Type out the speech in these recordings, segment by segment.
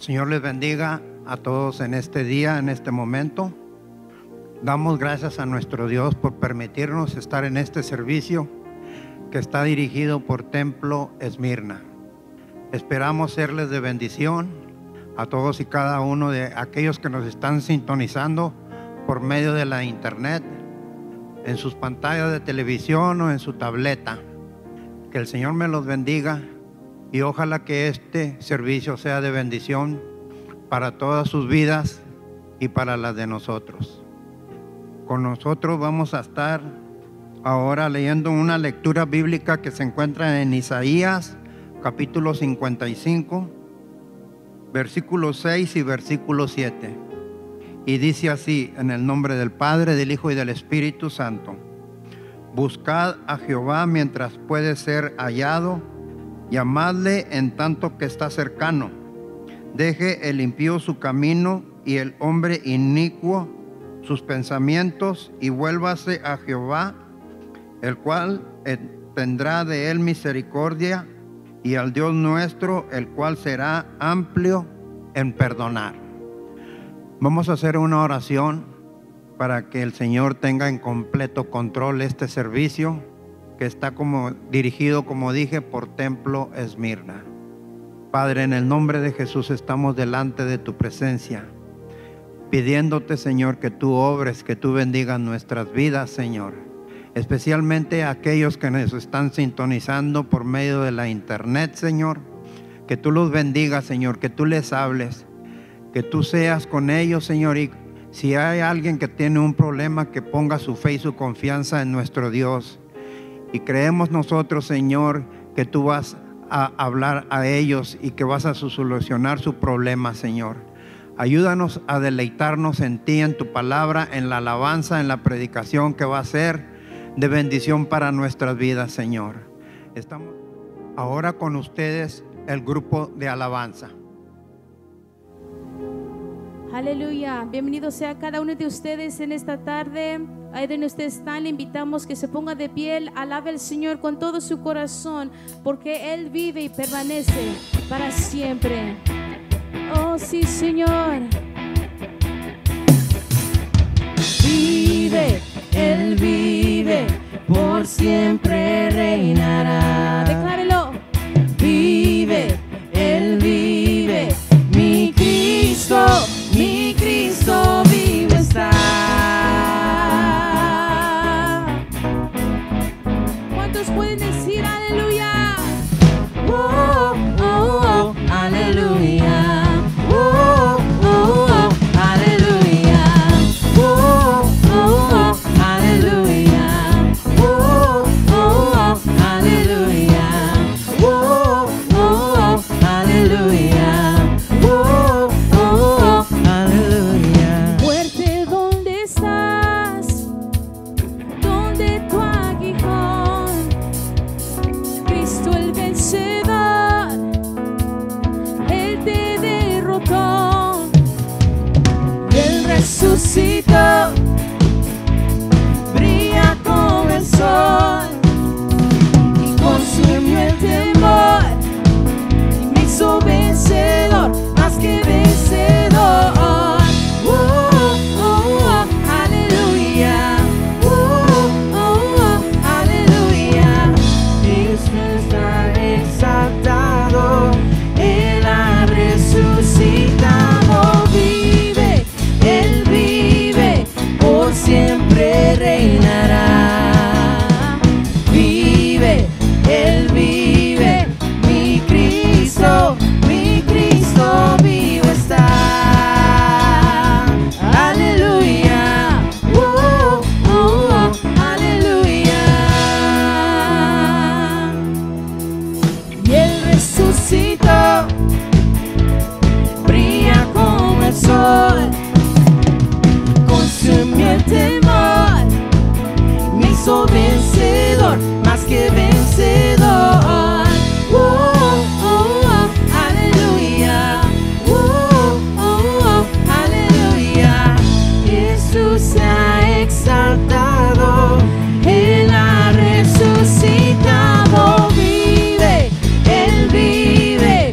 Señor les bendiga a todos en este día, en este momento. Damos gracias a nuestro Dios por permitirnos estar en este servicio que está dirigido por Templo Esmirna. Esperamos serles de bendición a todos y cada uno de aquellos que nos están sintonizando por medio de la internet, en sus pantallas de televisión o en su tableta. Que el Señor me los bendiga y ojalá que este servicio sea de bendición para todas sus vidas y para las de nosotros. Con nosotros vamos a estar ahora leyendo una lectura bíblica que se encuentra en Isaías capítulo 55, versículo 6 y versículo 7. Y dice así, en el nombre del Padre, del Hijo y del Espíritu Santo: Buscad a Jehová mientras puede ser hallado, llamadle en tanto que está cercano. Deje el impío su camino y el hombre inicuo sus pensamientos, y vuélvase a Jehová, el cual tendrá de él misericordia, y al Dios nuestro, el cual será amplio en perdonar. Vamos a hacer una oración para que el Señor tenga en completo control este servicio que está dirigido, como dije, por Templo Esmirna. Padre, en el nombre de Jesús estamos delante de tu presencia, pidiéndote, Señor, que tú obres, que tú bendigas nuestras vidas, Señor. Especialmente a aquellos que nos están sintonizando por medio de la internet, Señor. Que tú los bendigas, Señor, que tú les hables, que tú seas con ellos, Señor. Y si hay alguien que tiene un problema, que ponga su fe y su confianza en nuestro Dios. Y creemos nosotros, Señor, que tú vas a hablar a ellos y que vas a solucionar su problema, Señor. Ayúdanos a deleitarnos en ti, en tu palabra, en la alabanza, en la predicación que va a ser de bendición para nuestras vidas, Señor. Estamos ahora con ustedes, el grupo de alabanza. Aleluya, bienvenido sea cada uno de ustedes en esta tarde. Ahí donde usted está, le invitamos que se ponga de pie, alabe al Señor con todo su corazón, porque Él vive y permanece para siempre. Oh sí, Señor. Vive, Él vive, por siempre reinará. Declárelo. Vive, Él vive, mi Cristo vivo está. ¿Cuántos pueden decir aleluya? Oh, oh, oh, aleluya. Oh, oh, oh, aleluya. Oh, oh, oh, aleluya. Oh, oh, oh, aleluya. Oh, oh, oh, aleluya. Oh, oh, oh, aleluya. Muerte, ¿dónde estás? ¿Dónde tu aguijón? Cristo el vencedor, Él te derrotó. Él resucitó, brilla como el sol, y consumió el temor, y me hizo vencedor, más que vencedor. Oh, oh, oh, aleluya. Oh, oh, oh, aleluya. Cristo está exaltado, Él ha resucitado. Vive, Él vive, por siempre reinará. Vive, Él vive, mi Cristo vivo está. Aleluya. Oh, oh, oh, aleluya. Y Él resucitó, brilla como el sol, consumió el temor, me hizo vencedor, más que vencedor. Oh, oh, oh, aleluya. Oh, oh, oh, aleluya. Jesús se ha exaltado, Él ha resucitado. Vive, Él vive,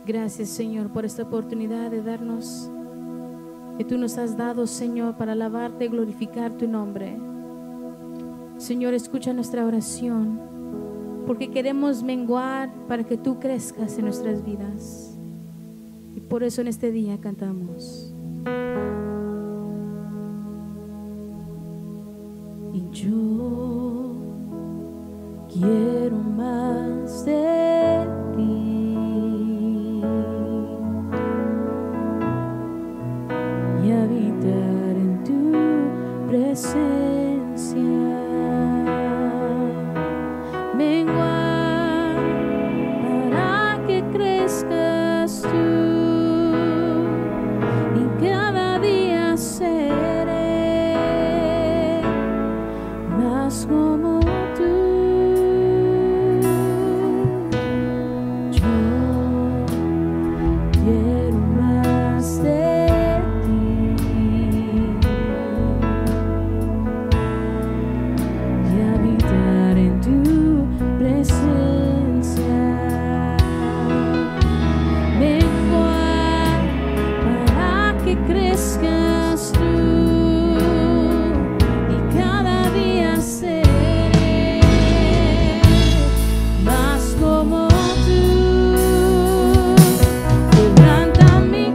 Gracias, Señor, por esta oportunidad de darnos, que tú nos has dado, Señor, para alabarte y glorificar tu nombre. Señor, escucha nuestra oración, porque queremos menguar para que tú crezcas en nuestras vidas. Y por eso en este día cantamos. Y yo quiero más de ti, y habitar en tu presencia, menguar para que crezcas tú, y cada día seré más como tú. Yo quiero más de y habitar en tu presencia, menguar para que crezcas tú, y cada día seré más como tú. Quebranta mi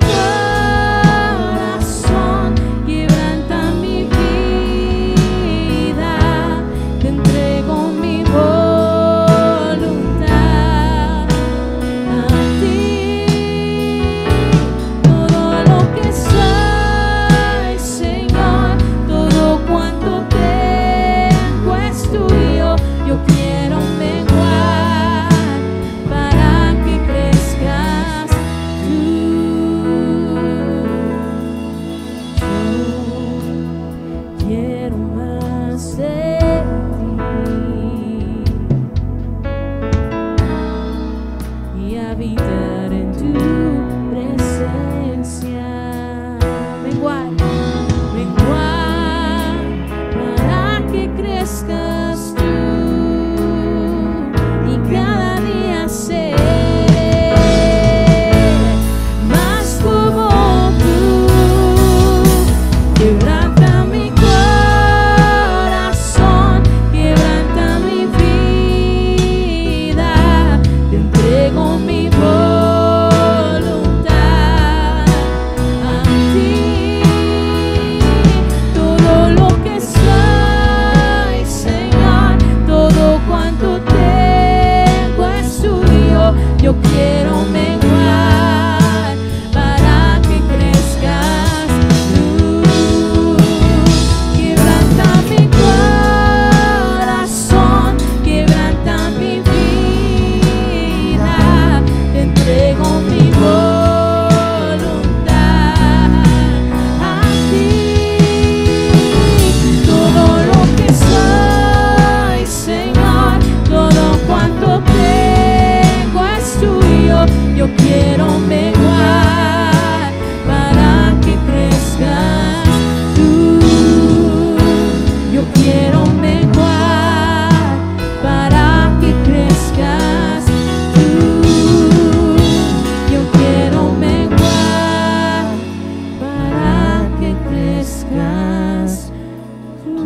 corazón, quebranta mi vida, te entrego mi voluntad a ti. Todo lo que soy, Señor, todo cuanto tengo es tuyo. Yo quiero menguar para que crezcas tú. Yo quiero más de ti y habitar en tu presencia. Menguar, menguar para que crezcas tú, y cada día seré más como tú. Quebranta mi corazón, quebranta mi vida, te entrego mi voluntad a ti. Todo lo que soy, Señor, todo cuanto tengo es tuyo. Yo quiero menguar para que crezcas tú. Quebranta mi corazón, quebranta mi vida, te entrego mi voluntad a ti. Todo lo que soy, Señor, todo cuanto tengo es tuyo. Yo quiero menguar para que crezcas tú. Yo quiero menguar para que crezcas tú. Yo quiero menguar para que crezcas tú.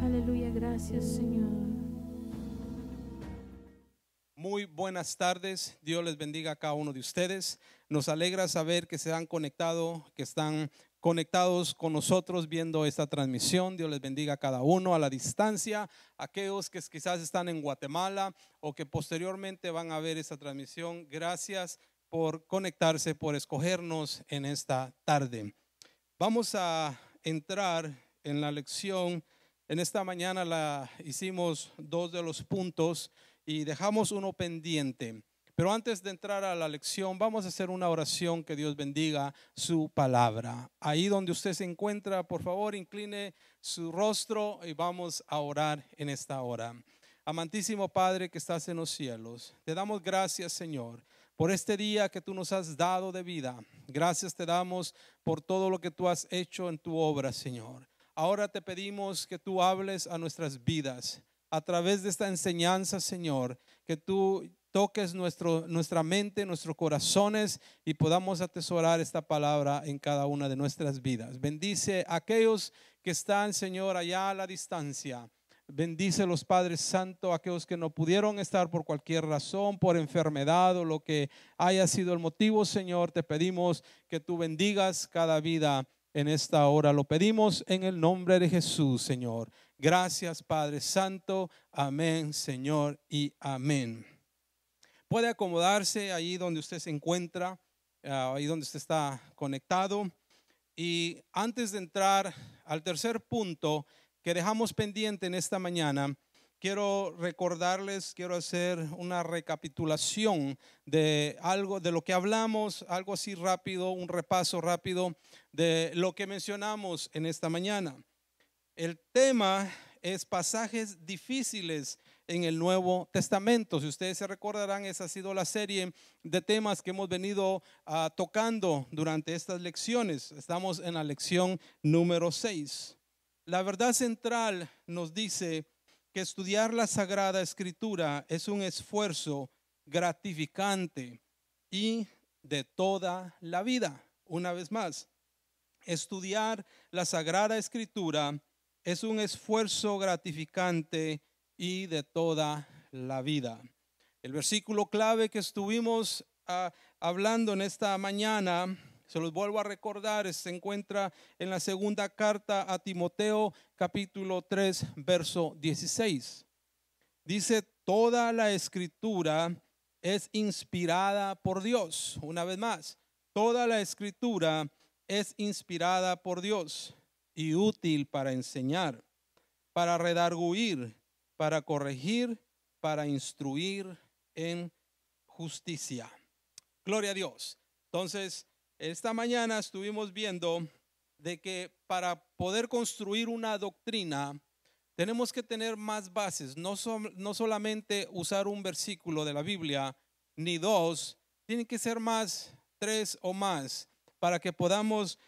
Aleluya, gracias, Señor. Muy buenas tardes, Dios les bendiga a cada uno de ustedes. Nos alegra saber que se han conectado, que están conectados con nosotros viendo esta transmisión. Dios les bendiga a cada uno a la distancia, aquellos que quizás están en Guatemala o que posteriormente van a ver esta transmisión. Gracias por conectarse, por escogernos en esta tarde. Vamos a entrar en la lección. En esta mañana hicimos 2 de los puntos y dejamos uno pendiente. Pero antes de entrar a la lección, vamos a hacer una oración. Que Dios bendiga su palabra. Ahí donde usted se encuentra, por favor, incline su rostro y vamos a orar en esta hora. Amantísimo Padre que estás en los cielos, te damos gracias, Señor, por este día que tú nos has dado de vida. Gracias te damos por todo lo que tú has hecho en tu obra, Señor. ahora te pedimos que tú hables a nuestras vidas a través de esta enseñanza, Señor, que tú toques nuestra mente, nuestros corazones y podamos atesorar esta palabra en cada una de nuestras vidas. Bendice a aquellos que están, Señor, allá a la distancia. Bendice los Padres Santos, aquellos que no pudieron estar por cualquier razón, por enfermedad o lo que haya sido el motivo, Señor. Te pedimos que tú bendigas cada vida en esta hora. Lo pedimos en el nombre de Jesús, Señor. Gracias, Padre Santo. Amén, Señor, y amén. Puede acomodarse ahí donde usted se encuentra, ahí donde usted está conectado. Y antes de entrar al tercer punto que dejamos pendiente en esta mañana, quiero recordarles, quiero hacer una recapitulación de algo de lo que hablamos, algo así rápido, un repaso rápido de lo que mencionamos en esta mañana. El tema es pasajes difíciles en el Nuevo Testamento. Si ustedes se recordarán, esa ha sido la serie de temas que hemos venido tocando durante estas lecciones. Estamos en la lección número 6. La verdad central nos dice que estudiar la Sagrada Escritura es un esfuerzo gratificante y de toda la vida. Una vez más, estudiar la Sagrada Escritura es un esfuerzo gratificante y de toda la vida. El versículo clave que estuvimos hablando en esta mañana, se los vuelvo a recordar, se encuentra en la segunda carta a Timoteo, capítulo 3, verso 16. Dice, toda la escritura es inspirada por Dios. Una vez más, toda la escritura es inspirada por Dios y útil para enseñar, para redarguir, para corregir, para instruir en justicia. Gloria a Dios. Entonces, esta mañana estuvimos viendo de que para poder construir una doctrina tenemos que tener más bases, no solamente usar un versículo de la Biblia, ni dos, tienen que ser más, 3 o más, para que podamos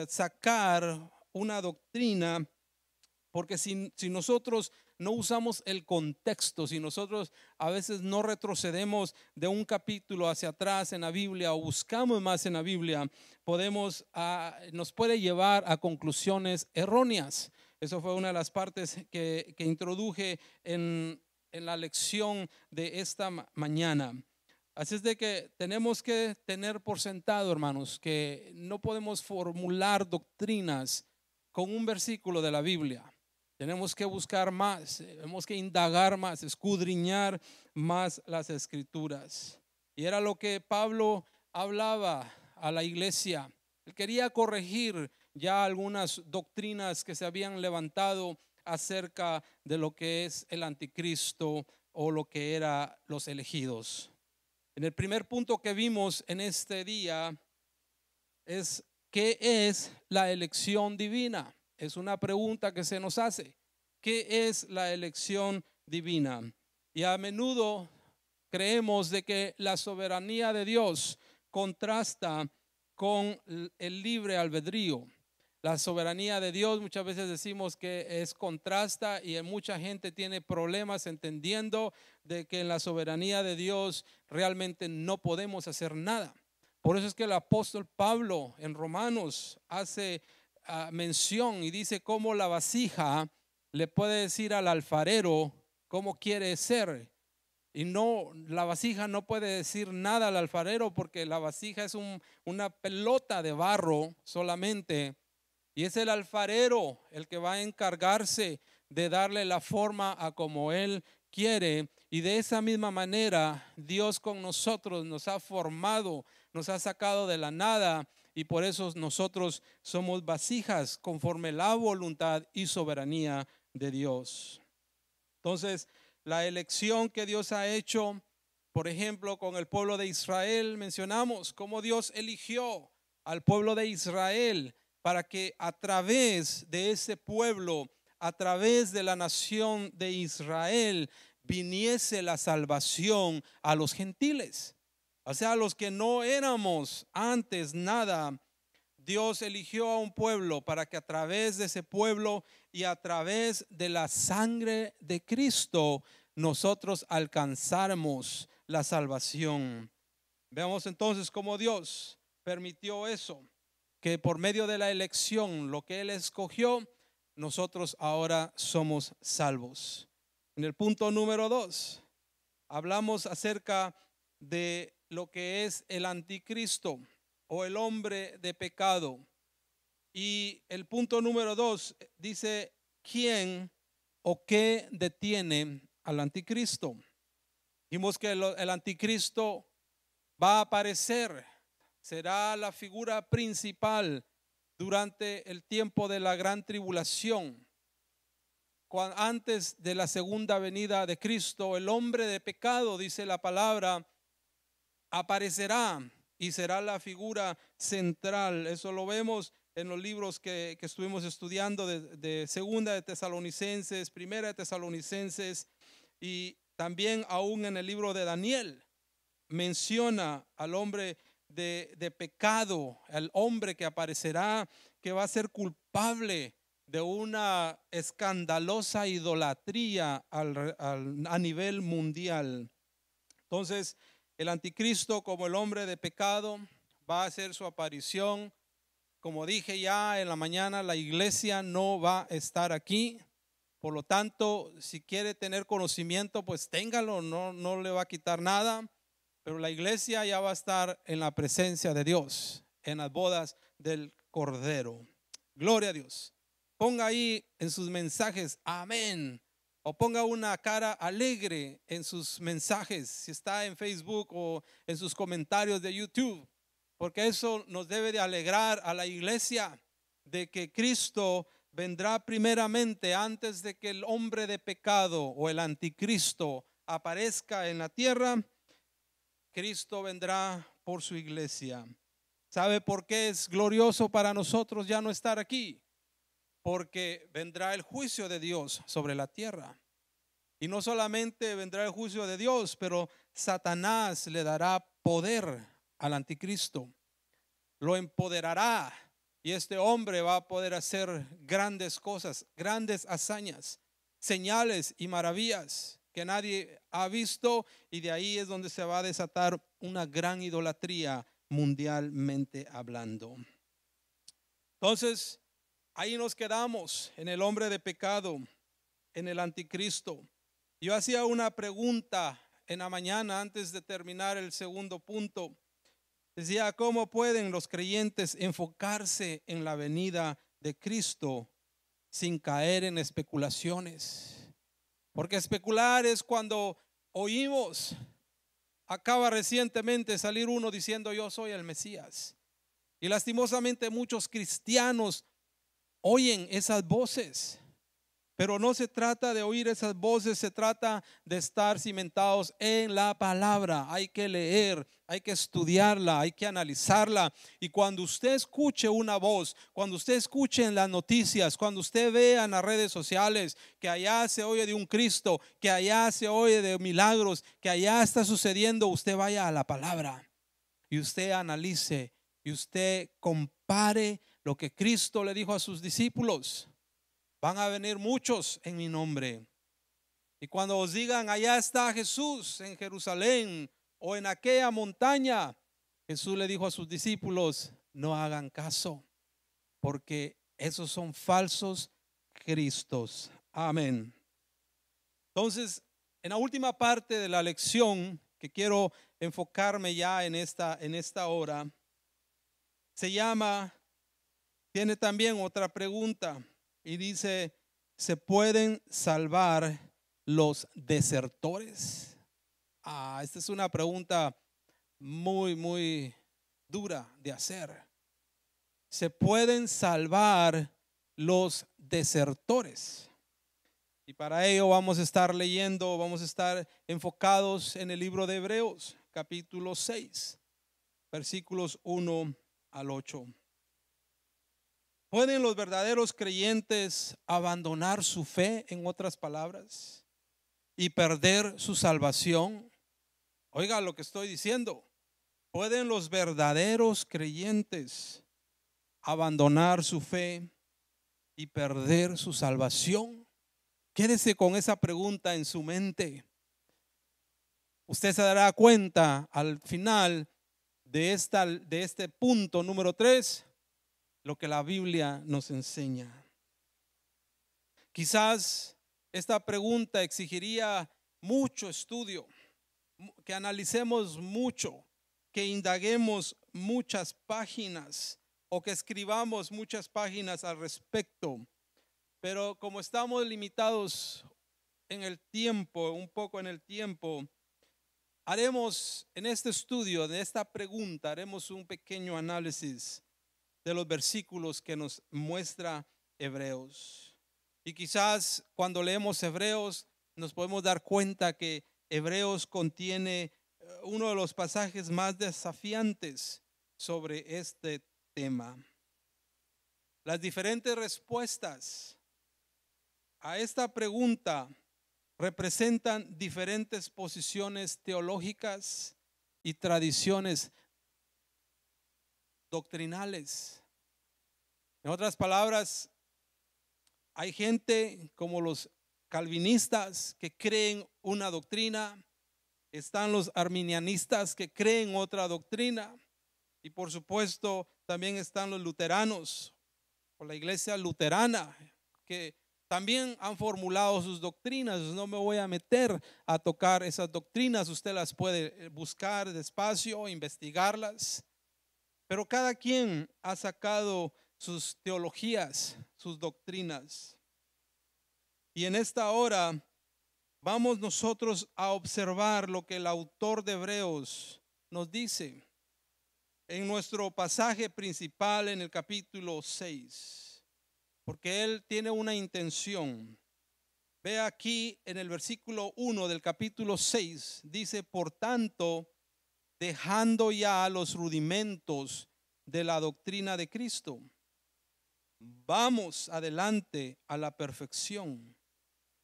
sacar una doctrina, porque si nosotros no usamos el contexto, si nosotros a veces no retrocedemos de un capítulo hacia atrás en la Biblia o buscamos más en la Biblia, nos puede llevar a conclusiones erróneas. Eso fue una de las partes que introduje en la lección de esta mañana. Así es de que tenemos que tener por sentado, hermanos, que no podemos formular doctrinas con un versículo de la Biblia. Tenemos que buscar más, tenemos que indagar más, escudriñar más las escrituras. Y era lo que Pablo hablaba a la iglesia. Él quería corregir ya algunas doctrinas que se habían levantado acerca de lo que es el anticristo o lo que eran los elegidos. En el primer punto que vimos en este día es ¿qué es la elección divina? Es una pregunta que se nos hace. ¿Qué es la elección divina? Y a menudo creemos de que la soberanía de Dios contrasta con el libre albedrío. La soberanía de Dios muchas veces decimos que es contrasta y mucha gente tiene problemas entendiendo de que en la soberanía de Dios realmente no podemos hacer nada. Por eso es que el apóstol Pablo en Romanos hace mención y dice cómo la vasija le puede decir al alfarero cómo quiere ser. Y no, la vasija no puede decir nada al alfarero porque la vasija es una pelota de barro solamente. Y es el alfarero el que va a encargarse de darle la forma a como él quiere. Y de esa misma manera Dios con nosotros nos ha formado, nos ha sacado de la nada. Y por eso nosotros somos vasijas conforme la voluntad y soberanía de Dios. Entonces, la elección que Dios ha hecho, por ejemplo, con el pueblo de Israel, mencionamos cómo Dios eligió al pueblo de Israel para que a través de ese pueblo, a través de la nación de Israel, viniese la salvación a los gentiles. O sea, a los que no éramos antes nada, Dios eligió a un pueblo para que a través de ese pueblo y a través de la sangre de Cristo nosotros alcanzáramos la salvación. Veamos entonces cómo Dios permitió eso, que por medio de la elección, lo que Él escogió, nosotros ahora somos salvos. En el punto número 2, hablamos acerca de lo que es el anticristo o el hombre de pecado. Y el punto número 2 dice, ¿quién o qué detiene al anticristo? Dijimos que el anticristo va a aparecer, será la figura principal durante el tiempo de la gran tribulación. Antes de la segunda venida de Cristo, el hombre de pecado, dice la palabra, aparecerá y será la figura central. Eso lo vemos en los libros que estuvimos estudiando de Segunda de Tesalonicenses, Primera de Tesalonicenses, y también aún en el libro de Daniel menciona al hombre de pecado, al hombre que aparecerá, que va a ser culpable de una escandalosa idolatría a nivel mundial. Entonces, el anticristo, como el hombre de pecado, va a hacer su aparición. Como dije ya en la mañana, la iglesia no va a estar aquí. Por lo tanto, si quiere tener conocimiento, pues téngalo, no le va a quitar nada. Pero la iglesia ya va a estar en la presencia de Dios, en las bodas del Cordero. Gloria a Dios. Ponga ahí en sus mensajes, amén. O ponga una cara alegre en sus mensajes, si está en Facebook o en sus comentarios de YouTube. Porque eso nos debe de alegrar a la iglesia de que Cristo vendrá primeramente antes de que el hombre de pecado o el anticristo aparezca en la tierra. Cristo vendrá por su iglesia. ¿Sabe por qué es glorioso para nosotros ya no estar aquí? Porque vendrá el juicio de Dios sobre la tierra. Y no solamente vendrá el juicio de Dios, pero Satanás le dará poder al anticristo. Lo empoderará y este hombre va a poder hacer grandes cosas, grandes hazañas, señales y maravillas que nadie ha visto, y de ahí es donde se va a desatar una gran idolatría mundialmente hablando. Entonces, ahí nos quedamos en el hombre de pecado, en el anticristo. Yo hacía una pregunta en la mañana antes de terminar el segundo punto. Decía, ¿cómo pueden los creyentes enfocarse en la venida de Cristo sin caer en especulaciones? Porque especular es cuando oímos. Acaba recientemente de salir uno diciendo yo soy el Mesías. Y lastimosamente muchos cristianos oyen esas voces. Pero no se trata de oír esas voces, se trata de estar cimentados en la palabra. Hay que leer, hay que estudiarla, hay que analizarla. Y cuando usted escuche una voz, cuando usted escuche en las noticias, cuando usted vea en las redes sociales que allá se oye de un Cristo, que allá se oye de milagros, que allá está sucediendo, usted vaya a la palabra y usted analice y usted compare lo que Cristo le dijo a sus discípulos. Van a venir muchos en mi nombre. Y cuando os digan, allá está Jesús en Jerusalén o en aquella montaña, Jesús le dijo a sus discípulos, no hagan caso, porque esos son falsos cristos. Amén. Entonces, en la última parte de la lección que quiero enfocarme ya en esta hora, tiene también otra pregunta. Y dice, ¿se pueden salvar los desertores? Esta es una pregunta muy, muy dura de hacer. ¿Se pueden salvar los desertores? Y para ello vamos a estar leyendo, vamos a estar enfocados en el libro de Hebreos, capítulo 6, versículos 1 al 8. ¿Pueden los verdaderos creyentes abandonar su fe, en otras palabras, y perder su salvación? Oiga lo que estoy diciendo. ¿Pueden los verdaderos creyentes abandonar su fe y perder su salvación? Quédese con esa pregunta en su mente. Usted se dará cuenta al final de este punto número 3, lo que la Biblia nos enseña. Quizás esta pregunta exigiría mucho estudio, que analicemos mucho, que indaguemos muchas páginas o que escribamos muchas páginas al respecto. Pero como estamos limitados en el tiempo, un poco en el tiempo, haremos en este estudio de esta pregunta, haremos un pequeño análisis de los versículos que nos muestra Hebreos. Y quizás cuando leemos Hebreos nos podemos dar cuenta que Hebreos contiene uno de los pasajes más desafiantes sobre este tema. Las diferentes respuestas a esta pregunta representan diferentes posiciones teológicas y tradiciones doctrinales. En otras palabras, hay gente como los calvinistas que creen una doctrina, están los arminianistas que creen otra doctrina, y por supuesto también están los luteranos o la iglesia luterana que también han formulado sus doctrinas. No me voy a meter a tocar esas doctrinas, usted las puede buscar despacio, investigarlas, pero cada quien ha sacado sus teologías, sus doctrinas. Y en esta hora vamos nosotros a observar lo que el autor de Hebreos nos dice en nuestro pasaje principal en el capítulo 6, porque él tiene una intención. Ve aquí en el versículo 1 del capítulo 6, dice: por tanto, dejando ya los rudimentos de la doctrina de Cristo, vamos adelante a la perfección,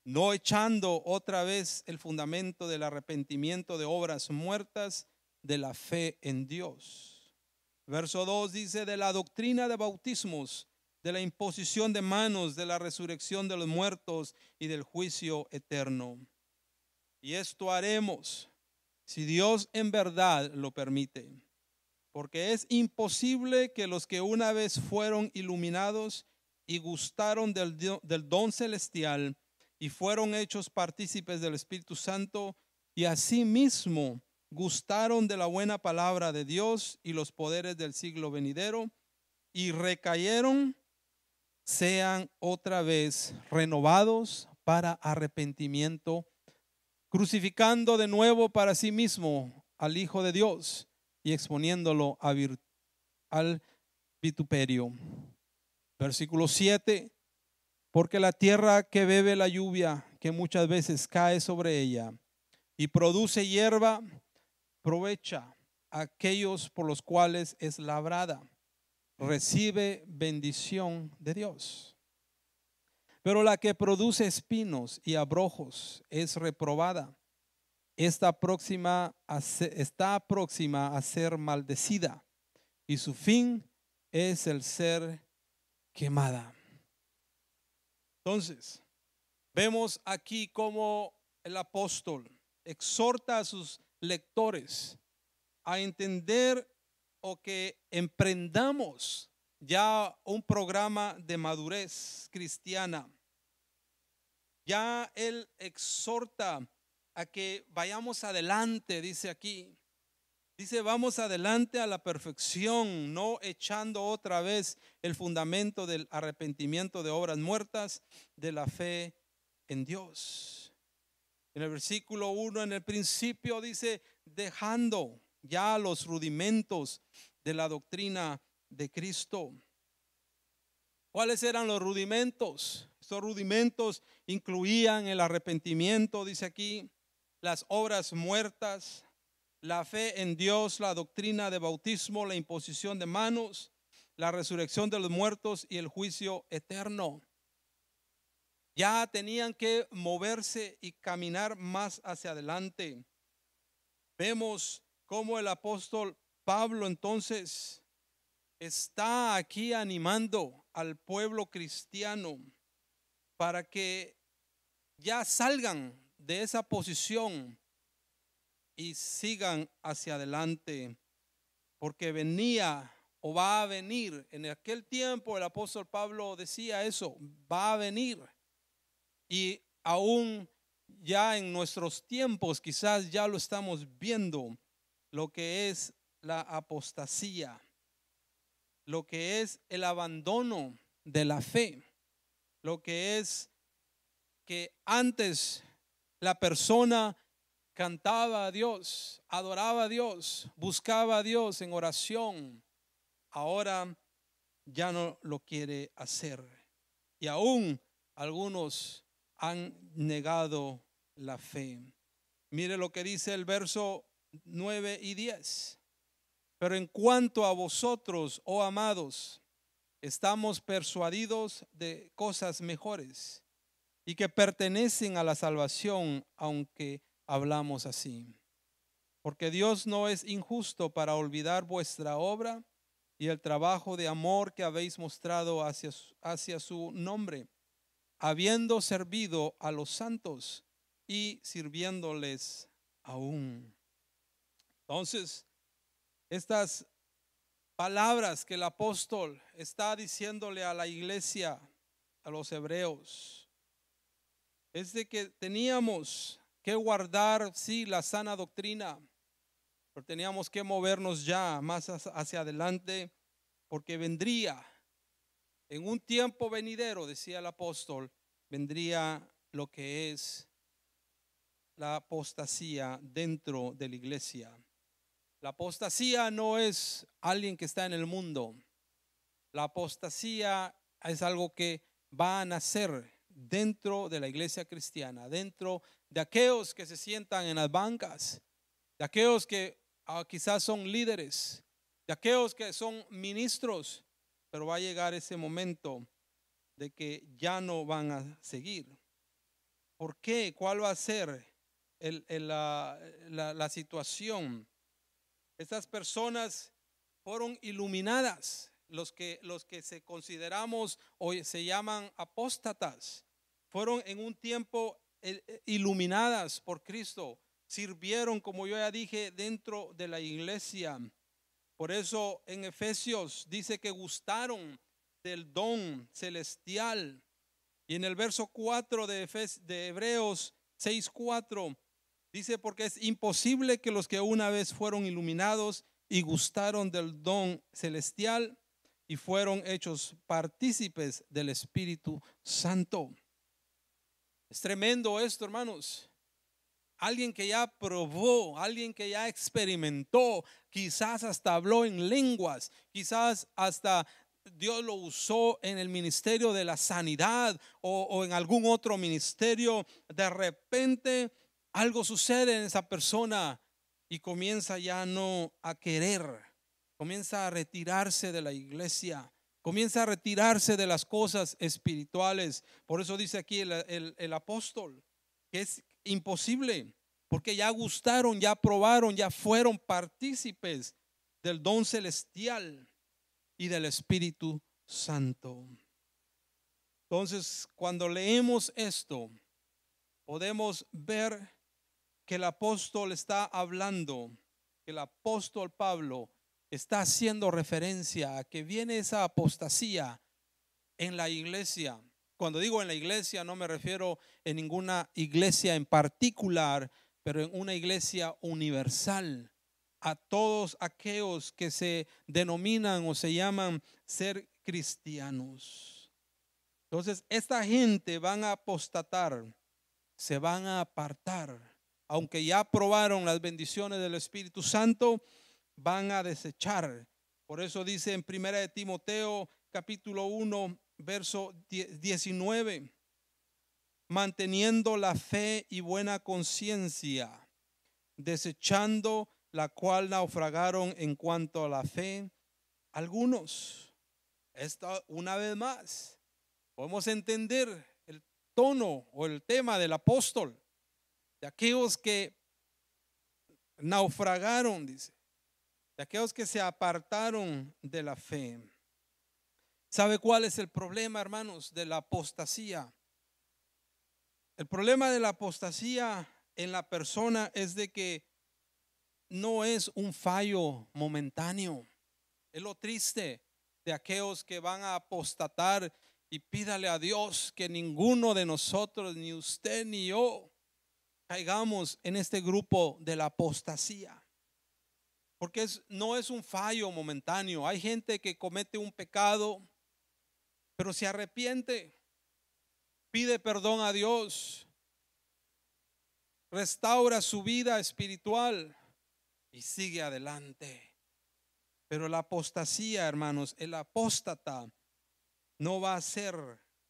no echando otra vez el fundamento del arrepentimiento de obras muertas, de la fe en Dios. Verso 2 dice: de la doctrina de bautismos, de la imposición de manos, de la resurrección de los muertos y del juicio eterno. Y esto haremos si Dios en verdad lo permite, porque es imposible que los que una vez fueron iluminados y gustaron del don celestial y fueron hechos partícipes del Espíritu Santo y asimismo gustaron de la buena palabra de Dios y los poderes del siglo venidero y recayeron, sean otra vez renovados para arrepentimiento, crucificando de nuevo para sí mismo al Hijo de Dios y exponiéndolo al vituperio. Versículo 7: porque la tierra que bebe la lluvia que muchas veces cae sobre ella y produce hierba, provecha a aquellos por los cuales es labrada, recibe bendición de Dios. Pero la que produce espinos y abrojos es reprobada, está próxima a ser maldecida, y su fin es el ser quemada. Entonces, vemos aquí cómo el apóstol exhorta a sus lectores a entender o que emprendamos ya un programa de madurez cristiana. Ya él exhorta a que vayamos adelante, dice aquí. Dice: vamos adelante a la perfección, no echando otra vez el fundamento del arrepentimiento de obras muertas, de la fe en Dios. En el versículo 1, en el principio dice: dejando ya los rudimentos de la doctrina de Cristo. ¿Cuáles eran los rudimentos? Estos rudimentos incluían el arrepentimiento, dice aquí, las obras muertas, la fe en Dios, la doctrina de bautismo, la imposición de manos, la resurrección de los muertos y el juicio eterno. Ya tenían que moverse y caminar más hacia adelante. Vemos cómo el apóstol Pablo entonces está aquí animando al pueblo cristiano para que ya salgan de esa posición y sigan hacia adelante, porque venía o va a venir. En aquel tiempo el apóstol Pablo decía eso, va a venir. Y aún ya en nuestros tiempos quizás ya lo estamos viendo, lo que es la apostasía, lo que es el abandono de la fe, lo que es que antes la persona cantaba a Dios, adoraba a Dios, buscaba a Dios en oración. Ahora ya no lo quiere hacer. Y aún algunos han negado la fe. Mire lo que dice el verso 9 y 10. Pero en cuanto a vosotros, oh amados, estamos persuadidos de cosas mejores y que pertenecen a la salvación, aunque hablamos así. Porque Dios no es injusto para olvidar vuestra obra y el trabajo de amor que habéis mostrado hacia su nombre, habiendo servido a los santos y sirviéndoles aún. Entonces, estas palabras que el apóstol está diciéndole a la iglesia, a los hebreos, es de que teníamos que guardar, sí, la sana doctrina, pero teníamos que movernos ya más hacia adelante, porque vendría en un tiempo venidero, decía el apóstol, vendría lo que es la apostasía dentro de la iglesia. La apostasía no es alguien que está en el mundo. La apostasía es algo que va a nacer dentro de la iglesia cristiana, dentro de aquellos que se sientan en las bancas, de aquellos que quizás son líderes, de aquellos que son ministros, pero va a llegar ese momento de que ya no van a seguir. ¿Por qué? ¿Cuál va a ser la situación? Estas personas fueron iluminadas, los que se consideramos o se llaman apóstatas, fueron en un tiempo iluminadas por Cristo, sirvieron, como yo ya dije, dentro de la iglesia. Por eso en Efesios dice que gustaron del don celestial. Y en el verso 4 de Hebreos 6:4 dice, porque es imposible que los que una vez fueron iluminados y gustaron del don celestial y fueron hechos partícipes del Espíritu Santo. Es tremendo esto, hermanos. Alguien que ya probó, alguien que ya experimentó, quizás hasta habló en lenguas, quizás hasta Dios lo usó en el ministerio de la sanidad o en algún otro ministerio. De repente algo sucede en esa persona y comienza ya no a querer, comienza a retirarse de la iglesia, comienza a retirarse de las cosas espirituales. Por eso dice aquí el apóstol que es imposible, porque ya gustaron, ya probaron, ya fueron partícipes del don celestial y del Espíritu Santo. Entonces, cuando leemos esto, podemos ver que el apóstol está hablando, que el apóstol Pablo está haciendo referencia a que viene esa apostasía en la iglesia. Cuando digo en la iglesia, no me refiero en ninguna iglesia en particular, pero en una iglesia universal, a todos aquellos que se denominan o se llaman ser cristianos. Entonces, esta gente van a apostatar, se van a apartar. Aunque ya probaron las bendiciones del Espíritu Santo, van a desechar. Por eso dice en 1 de Timoteo capítulo 1, verso 19, manteniendo la fe y buena conciencia, desechando la cual naufragaron en cuanto a la fe algunos. Esta, una vez más, podemos entender el tono o el tema del apóstol, de aquellos que naufragaron, dice, de aquellos que se apartaron de la fe. ¿Sabe cuál es el problema, hermanos, de la apostasía? El problema de la apostasía en la persona es de que no es un fallo momentáneo. Es lo triste de aquellos que van a apostatar, y pídale a Dios que ninguno de nosotros, ni usted ni yo, caigamos en este grupo de la apostasía. Porque no es un fallo momentáneo. Hay gente que comete un pecado, pero se arrepiente, pide perdón a Dios, restaura su vida espiritual y sigue adelante. Pero la apostasía, hermanos, el apóstata no va a ser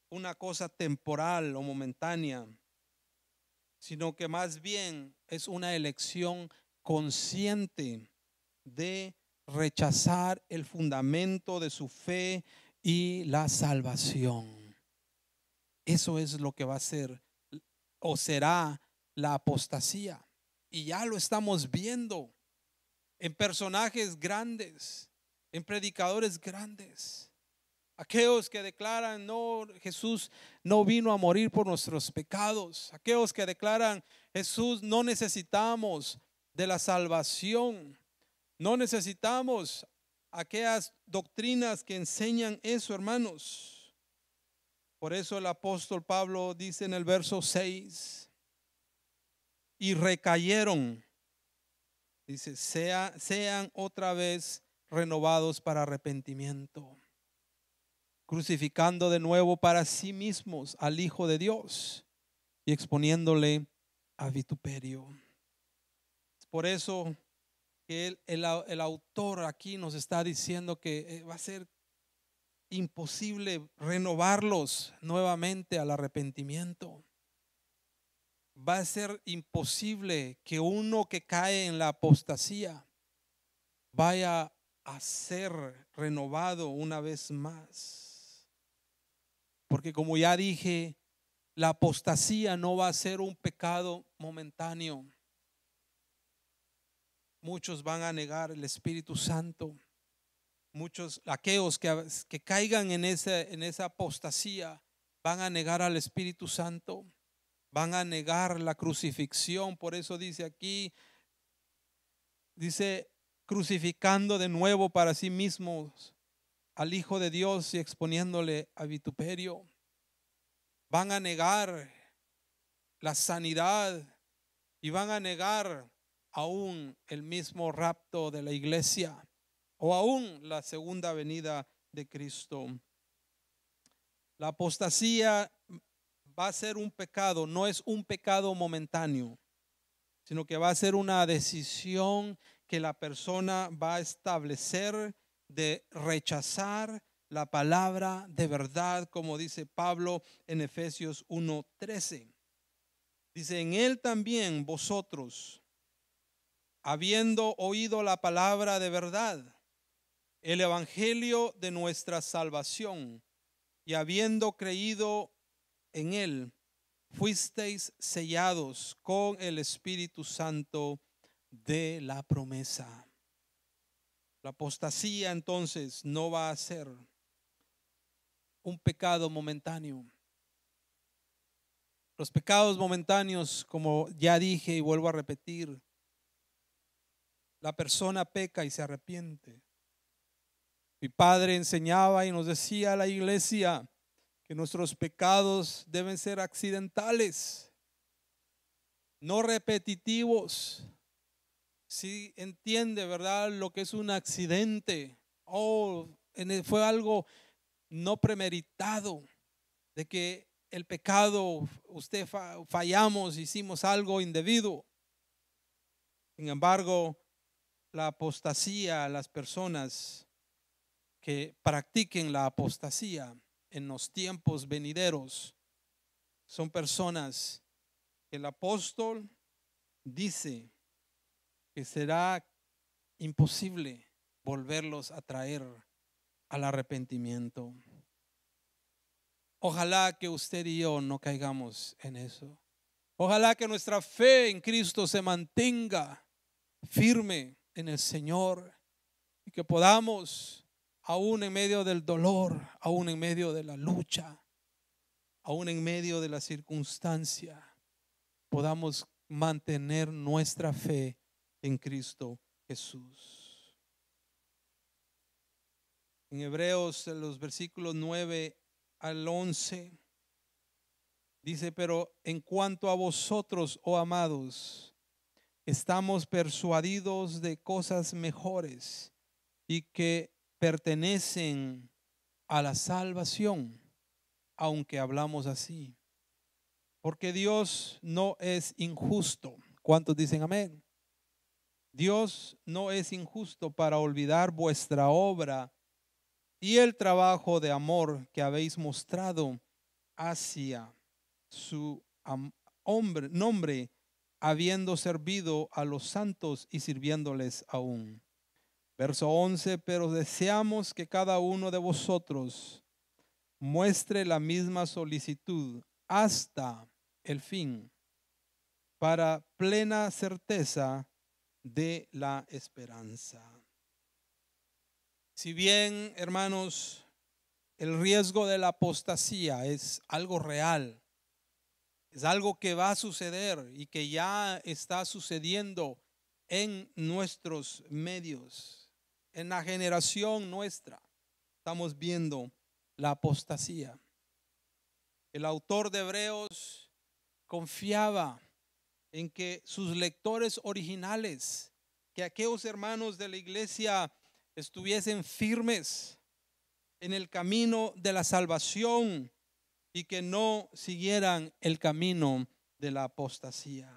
una cosa temporal o momentánea, sino que más bien es una elección consciente de rechazar el fundamento de su fe y la salvación. Eso es lo que va a ser o será la apostasía. Y ya lo estamos viendo en personajes grandes, en predicadores grandes. Aquellos que declaran, no, Jesús no vino a morir por nuestros pecados. Aquellos que declaran, Jesús, no necesitamos de la salvación. No necesitamos aquellas doctrinas que enseñan eso, hermanos. Por eso el apóstol Pablo dice en el verso 6, y recayeron. Dice, sean otra vez renovados para arrepentimiento, crucificando de nuevo para sí mismos al Hijo de Dios y exponiéndole a vituperio. Por eso que el autor aquí nos está diciendo que va a ser imposible renovarlos nuevamente al arrepentimiento. Va a ser imposible que uno que cae en la apostasía vaya a ser renovado una vez más. Porque como ya dije, la apostasía no va a ser un pecado momentáneo. Muchos van a negar el Espíritu Santo. Muchos, aquellos que caigan en esa apostasía, van a negar al Espíritu Santo. Van a negar la crucifixión. Por eso dice aquí, dice, crucificando de nuevo para sí mismos al Hijo de Dios y exponiéndole a vituperio. Van a negar la sanidad y van a negar aún el mismo rapto de la iglesia o aún la segunda venida de Cristo. La apostasía va a ser un pecado, no es un pecado momentáneo, sino que va a ser una decisión que la persona va a establecer de rechazar la palabra de verdad, como dice Pablo en Efesios 1:13. Dice, en él también vosotros, habiendo oído la palabra de verdad, el evangelio de nuestra salvación, y habiendo creído en él, fuisteis sellados con el Espíritu Santo de la promesa. La apostasía entonces no va a ser un pecado momentáneo. Los pecados momentáneos, como ya dije y vuelvo a repetir, la persona peca y se arrepiente. Mi padre enseñaba y nos decía a la iglesia que nuestros pecados deben ser accidentales, no repetitivos. Si entiende, ¿verdad?, lo que es un accidente, fue algo no premeditado, de que el pecado, usted fallamos, hicimos algo indebido. Sin embargo, la apostasía, las personas que practiquen la apostasía en los tiempos venideros, son personas que el apóstol dice que será imposible volverlos a traer al arrepentimiento. Ojalá que usted y yo no caigamos en eso. Ojalá que nuestra fe en Cristo se mantenga firme en el Señor y que podamos, aún en medio del dolor, aún en medio de la lucha, aún en medio de la circunstancia, podamos mantener nuestra fe en Cristo Jesús. En Hebreos, en los versículos 9 al 11, dice: pero en cuanto a vosotros, oh amados, estamos persuadidos de cosas mejores y que pertenecen a la salvación, aunque hablamos así. Porque Dios no es injusto. ¿Cuántos dicen amén? Dios no es injusto para olvidar vuestra obra y el trabajo de amor que habéis mostrado hacia su nombre, habiendo servido a los santos y sirviéndoles aún. Verso 11: pero deseamos que cada uno de vosotros muestre la misma solicitud hasta el fin, para plena certeza de la esperanza. Si bien, hermanos, el riesgo de la apostasía es algo real, es algo que va a suceder y que ya está sucediendo en nuestros medios, en la generación nuestra, estamos viendo la apostasía. El autor de Hebreos confiaba en que sus lectores originales, que aquellos hermanos de la iglesia estuviesen firmes en el camino de la salvación y que no siguieran el camino de la apostasía.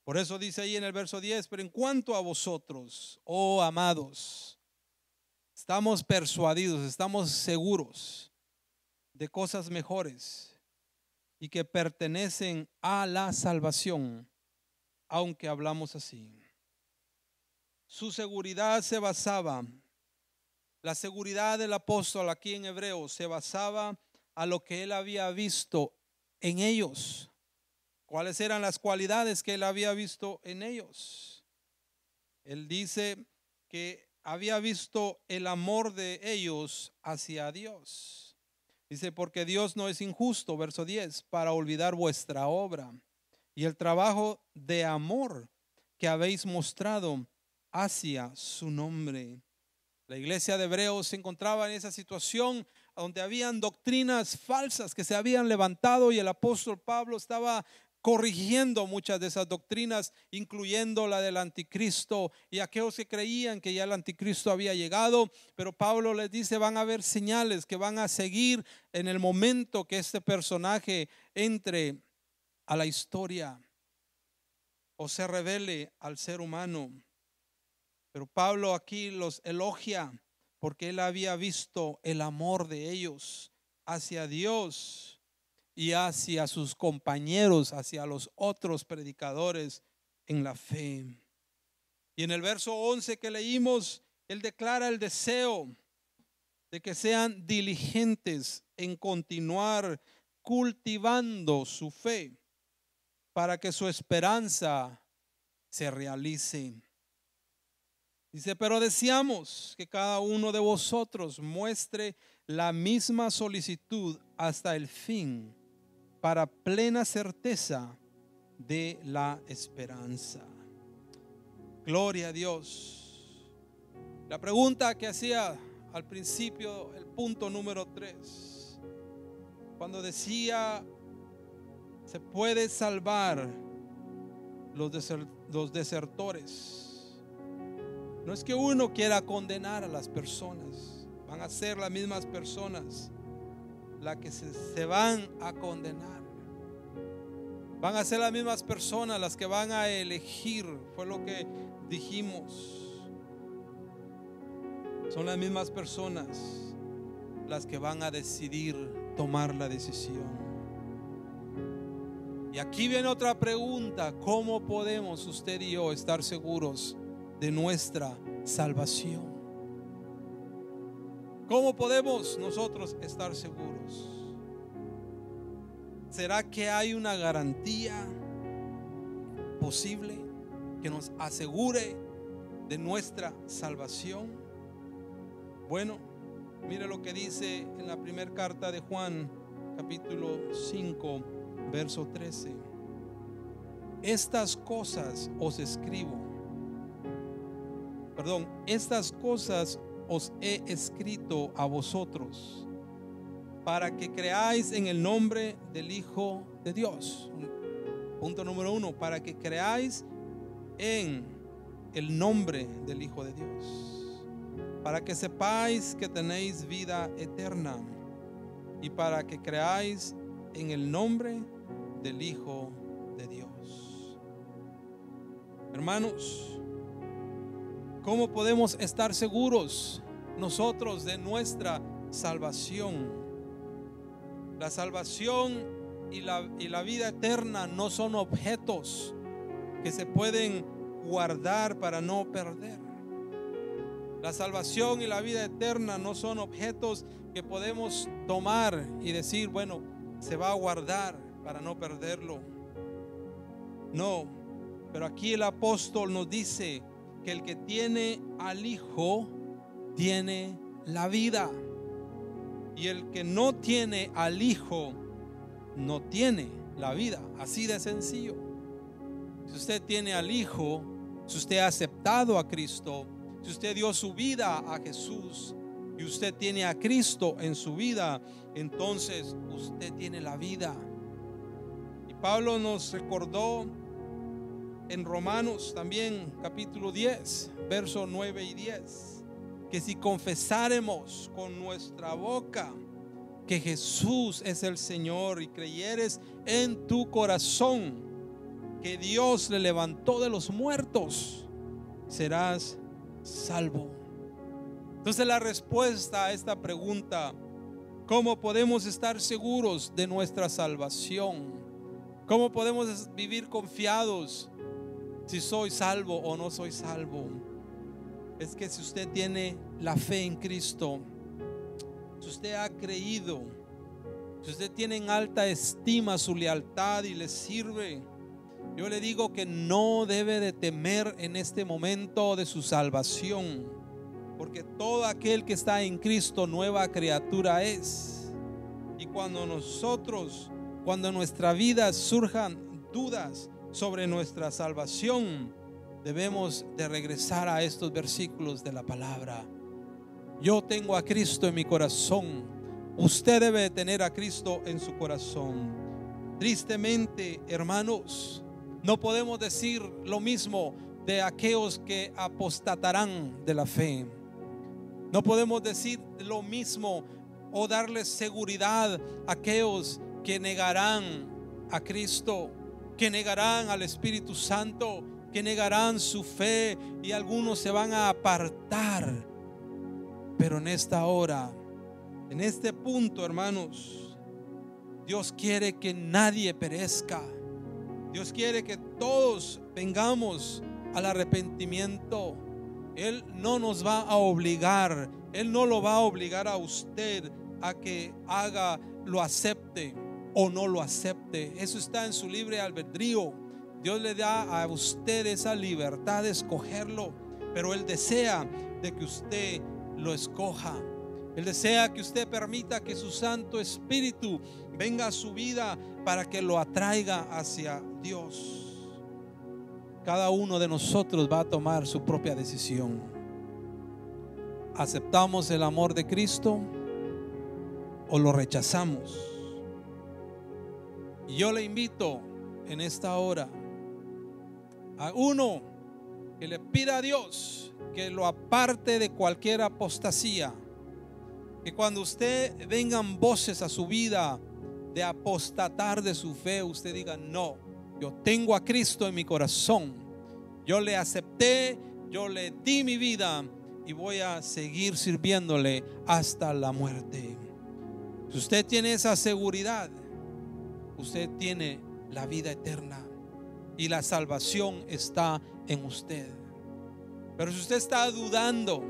Por eso dice ahí en el verso 10: pero en cuanto a vosotros, oh amados, estamos persuadidos, estamos seguros de cosas mejores y que pertenecen a la salvación, aunque hablamos así. Su seguridad se basaba, la seguridad del apóstol aquí en Hebreos se basaba a lo que él había visto en ellos. ¿Cuáles eran las cualidades que él había visto en ellos? Él dice que había visto el amor de ellos hacia Dios. Dice: porque Dios no es injusto, verso 10, para olvidar vuestra obra y el trabajo de amor que habéis mostrado hacia su nombre. La iglesia de Hebreos se encontraba en esa situación donde habían doctrinas falsas que se habían levantado, y el apóstol Pablo estaba corrigiendo muchas de esas doctrinas, incluyendo la del anticristo y aquellos que creían que ya el anticristo había llegado. Pero Pablo les dice: van a haber señales que van a seguir en el momento que este personaje entre a la historia o se revele al ser humano. Pero Pablo aquí los elogia porque él había visto el amor de ellos hacia Dios y hacia sus compañeros, hacia los otros predicadores en la fe. Y en el verso 11 que leímos, él declara el deseo de que sean diligentes en continuar cultivando su fe para que su esperanza se realice. Dice: pero deseamos que cada uno de vosotros muestre la misma solicitud hasta el fin, para plena certeza de la esperanza. Gloria a Dios. La pregunta que hacía al principio, el punto número 3, cuando decía: ¿se puede salvar los desertores? No es que uno quiera condenar a las personas, van a ser las mismas personas las que se van a condenar. Van a ser las mismas personas las que van a elegir, fue lo que dijimos. Son las mismas personas las que van a decidir tomar la decisión. Y aquí viene otra pregunta: ¿cómo podemos usted y yo estar seguros de nuestra salvación? ¿Cómo podemos nosotros estar seguros? ¿Será que hay una garantía posible que nos asegure de nuestra salvación? Bueno, mire lo que dice en la primera carta de Juan, capítulo 5, verso 13. Estas cosas os he escrito a vosotros para que creáis en el nombre del Hijo de Dios. Punto número 1, para que creáis en el nombre del Hijo de Dios, para que sepáis que tenéis vida eterna y para que creáis en el nombre del Hijo de Dios. Hermanos, ¿cómo podemos estar seguros nosotros de nuestra salvación? La salvación y la vida eterna no son objetos que se pueden guardar para no perder. La salvación y la vida eterna no son objetos que podemos tomar y decir, bueno, se va a guardar para no perderlo. No, pero aquí el apóstol nos dice que el que tiene al Hijo tiene la vida, y el que no tiene al Hijo no tiene la vida. Así de sencillo. Si usted tiene al Hijo, si usted ha aceptado a Cristo, si usted dio su vida a Jesús y usted tiene a Cristo en su vida, entonces usted tiene la vida. Y Pablo nos recordó en Romanos también, capítulo 10, versos 9 y 10, que si confesáremos con nuestra boca que Jesús es el Señor y creyeres en tu corazón que Dios le levantó de los muertos, serás salvo. Entonces la respuesta a esta pregunta, ¿cómo podemos estar seguros de nuestra salvación? ¿Cómo podemos vivir confiados si soy salvo o no soy salvo? Es que si usted tiene la fe en Cristo, si usted ha creído, si usted tiene en alta estima su lealtad y le sirve, yo le digo que no debe de temer en este momento de su salvación, porque todo aquel que está en Cristo nueva criatura es. Y cuando en nuestra vida surjan dudas sobre nuestra salvación, debemos de regresar a estos versículos de la palabra. Yo tengo a Cristo en mi corazón. Usted debe de tener a Cristo en su corazón. Tristemente, hermanos, no podemos decir lo mismo de aquellos que apostatarán de la fe. No podemos decir lo mismo o darles seguridad a aquellos que negarán a Cristo, que negarán al Espíritu Santo, que negarán su fe, y algunos se van a apartar. Pero en esta hora, en este punto, hermanos, Dios quiere que nadie perezca. Dios quiere que todos vengamos al arrepentimiento. Él no nos va a obligar, Él no lo va a obligar a usted a que lo acepte o no lo acepte. Eso está en su libre albedrío. Dios le da a usted esa libertad de escogerlo, pero Él desea de que usted lo escoja. Él desea que usted permita que su Santo Espíritu venga a su vida para que lo atraiga hacia Dios. Cada uno de nosotros va a tomar su propia decisión. ¿Aceptamos el amor de Cristo o lo rechazamos? Y yo le invito en esta hora a uno que le pida a Dios que lo aparte de cualquier apostasía. Que cuando usted vengan voces a su vida de apostatar de su fe, usted diga: no, yo tengo a Cristo en mi corazón, yo le acepté, yo le di mi vida y voy a seguir sirviéndole hasta la muerte. Si usted tiene esa seguridad, usted tiene la vida eterna y la salvación está en usted. Pero si usted está dudando,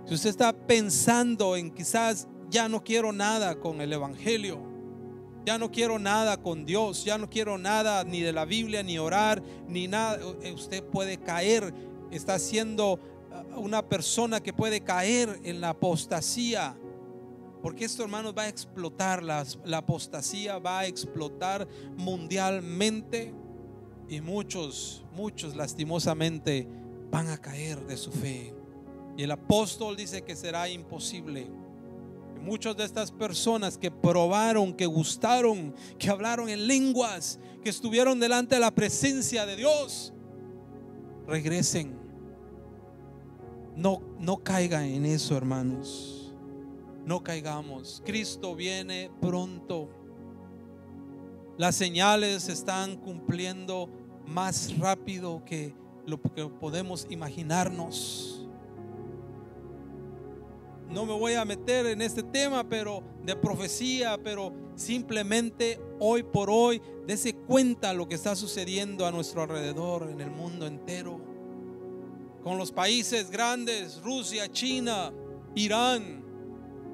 si usted está pensando en quizás ya no quiero nada con el Evangelio, ya no quiero nada con Dios, ya no quiero nada ni de la Biblia, ni orar, ni nada, usted puede caer está siendo una persona que puede caer en la apostasía. Porque esto, hermanos, va a explotar, la apostasía va a explotar mundialmente. Y muchos lastimosamente van a caer de su fe. Y el apóstol dice que será imposible. Y muchas de estas personas que probaron, que gustaron, que hablaron en lenguas, que estuvieron delante de la presencia de Dios, regresen. No caigan en eso, hermanos. No caigamos. Cristo viene pronto. Las señales se están cumpliendo más rápido que lo que podemos imaginarnos. No me voy a meter en este tema de profecía, pero simplemente hoy por hoy dése cuenta lo que está sucediendo a nuestro alrededor, en el mundo entero, con los países grandes, Rusia, China, Irán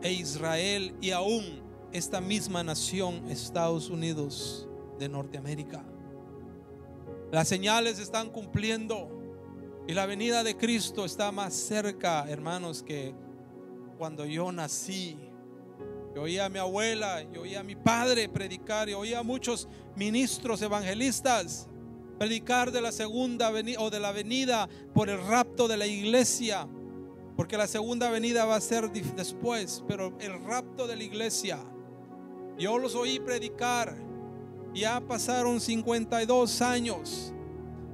e Israel, y aún esta misma nación, Estados Unidos de Norteamérica. Las señales se están cumpliendo y la venida de Cristo está más cerca, hermanos, que cuando yo nací. Yo oía a mi abuela, yo oía a mi padre predicar, yo oía a muchos ministros evangelistas predicar de la segunda venida o de la venida por el rapto de la iglesia, porque la segunda venida va a ser después, pero el rapto de la iglesia, yo los oí predicar. Ya pasaron 52 años,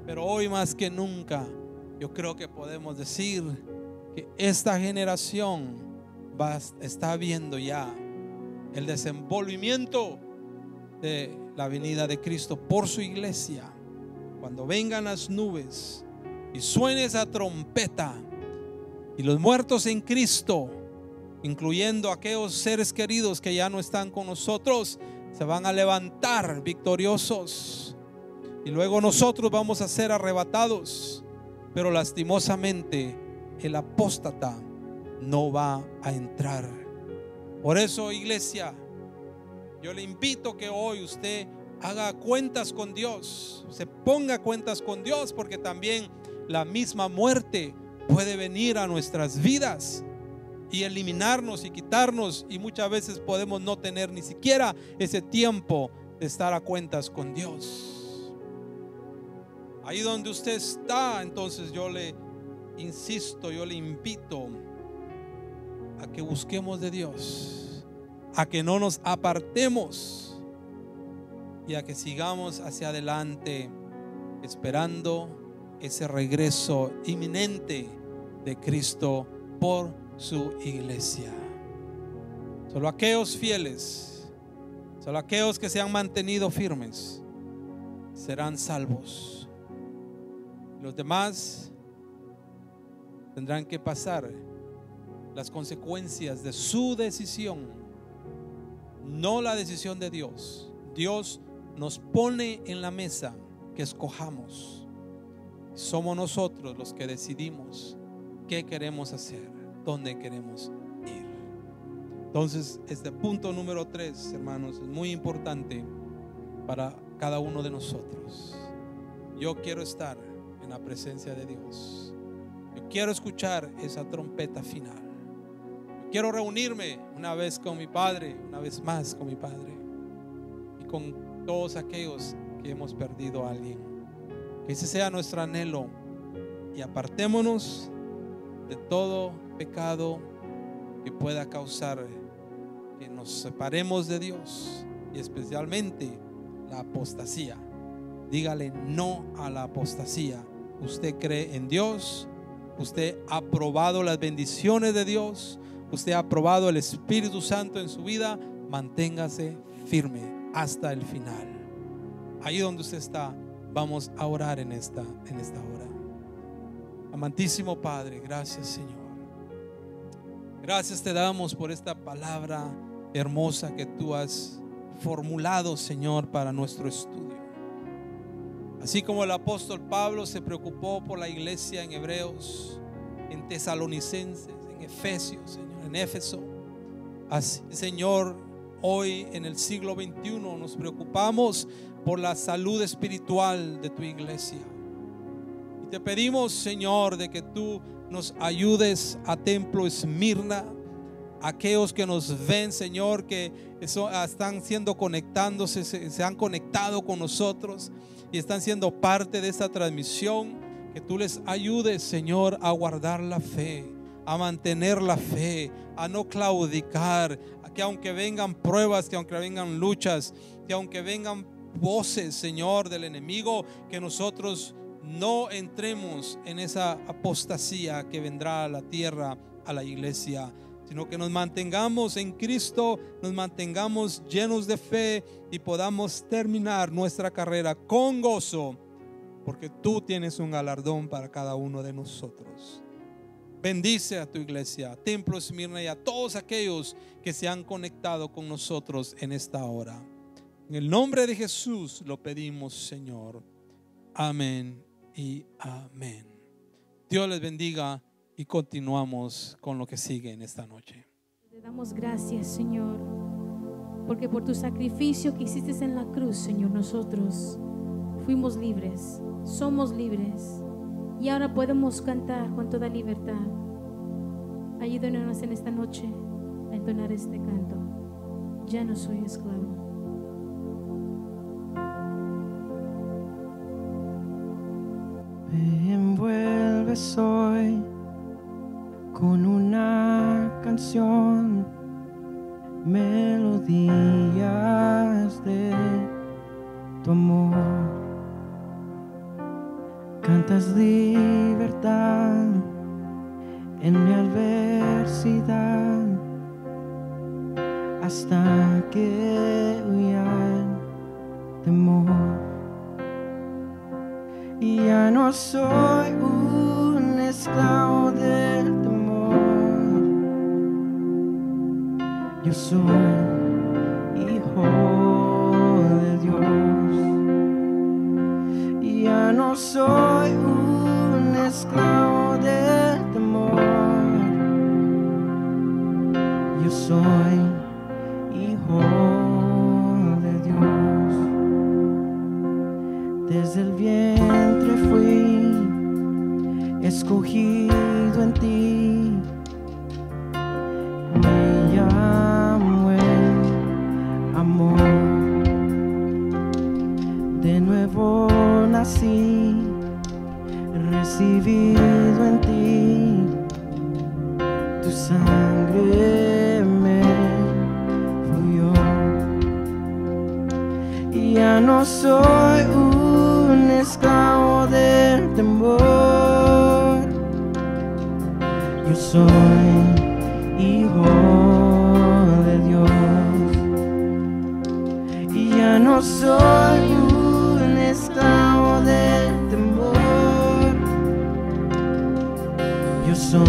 pero hoy más que nunca yo creo que podemos decir que esta generación está viendo ya el desenvolvimiento de la venida de Cristo por su iglesia. Cuando vengan las nubes y suene esa trompeta y los muertos en Cristo, incluyendo aquellos seres queridos que ya no están con nosotros, se van a levantar victoriosos, y luego nosotros vamos a ser arrebatados. Pero lastimosamente el apóstata no va a entrar. Por eso, iglesia, yo le invito que hoy usted haga cuentas con Dios, se ponga cuentas con Dios, porque también la misma muerte puede venir a nuestras vidas y eliminarnos y quitarnos, y muchas veces podemos no tener ni siquiera ese tiempo de estar a cuentas con Dios. Ahí donde usted está, entonces yo le insisto, yo le invito a que busquemos de Dios, a que no nos apartemos y a que sigamos hacia adelante esperando ese regreso inminente de Cristo por su iglesia. Solo aquellos fieles, solo aquellos que se han mantenido firmes serán salvos. Los demás tendrán que pasar las consecuencias de su decisión, no la decisión de Dios. Dios nos pone en la mesa que escojamos. Somos nosotros los que decidimos qué queremos hacer, dónde queremos ir. Entonces, este punto número 3, hermanos, es muy importante para cada uno de nosotros. Yo quiero estar en la presencia de Dios. Yo quiero escuchar esa trompeta final. Yo quiero reunirme una vez con mi Padre, una vez más con mi Padre, y con todos aquellos que hemos perdido a alguien. Que ese sea nuestro anhelo, y apartémonos de todo pecado que pueda causar que nos separemos de Dios, y especialmente la apostasía. Dígale no a la apostasía. Usted cree en Dios, usted ha probado las bendiciones de Dios, usted ha probado el Espíritu Santo en su vida. Manténgase firme hasta el final. Ahí donde usted está, vamos a orar en esta hora. Amantísimo Padre, gracias, Señor. Gracias te damos por esta palabra hermosa que tú has formulado, Señor, para nuestro estudio. Así como el apóstol Pablo se preocupó por la iglesia en Hebreos, en Tesalonicenses, en Efesios, Señor, en Éfeso. Así, Señor, hoy en el siglo XXI nos preocupamos por la salud espiritual de tu iglesia. Te pedimos, Señor, de que tú nos ayudes a Templo Esmirna. Aquellos que nos ven, Señor, que están siendo conectándose, se han conectado con nosotros y están siendo parte de esta transmisión. Que tú les ayudes, Señor, a guardar la fe, a mantener la fe, a no claudicar. Que aunque vengan pruebas, que aunque vengan luchas, que aunque vengan voces, Señor, del enemigo, que nosotros no entremos en esa apostasía que vendrá a la tierra, a la iglesia, sino que nos mantengamos en Cristo, nos mantengamos llenos de fe y podamos terminar nuestra carrera con gozo, porque tú tienes un galardón para cada uno de nosotros. Bendice a tu iglesia, Templo Esmirna, y a todos aquellos que se han conectado con nosotros en esta hora. En el nombre de Jesús lo pedimos, Señor. Amén y amén. Dios les bendiga y continuamos con lo que sigue en esta noche. Te damos gracias, Señor, porque por tu sacrificio que hiciste en la cruz, Señor, nosotros fuimos libres, somos libres y ahora podemos cantar con toda libertad. Ayúdanos en esta noche a entonar este canto. Ya no soy esclavo. Me envuelves hoy con una canción, melodías de tu amor. Cantas libertad en mi adversidad, hasta que huya el temor. Y ya no soy un esclavo del temor, yo soy hijo de Dios. Y ya no soy un esclavo del temor, yo soy hijo de Dios. Desde el vientre fui escogido en ti, me llamo el amor. De nuevo nací, recibido en ti, tu sangre me fluyó. Y ya no soy un esclavo del temor, yo soy hijo de Dios. Y ya no soy un esclavo del temor, yo soy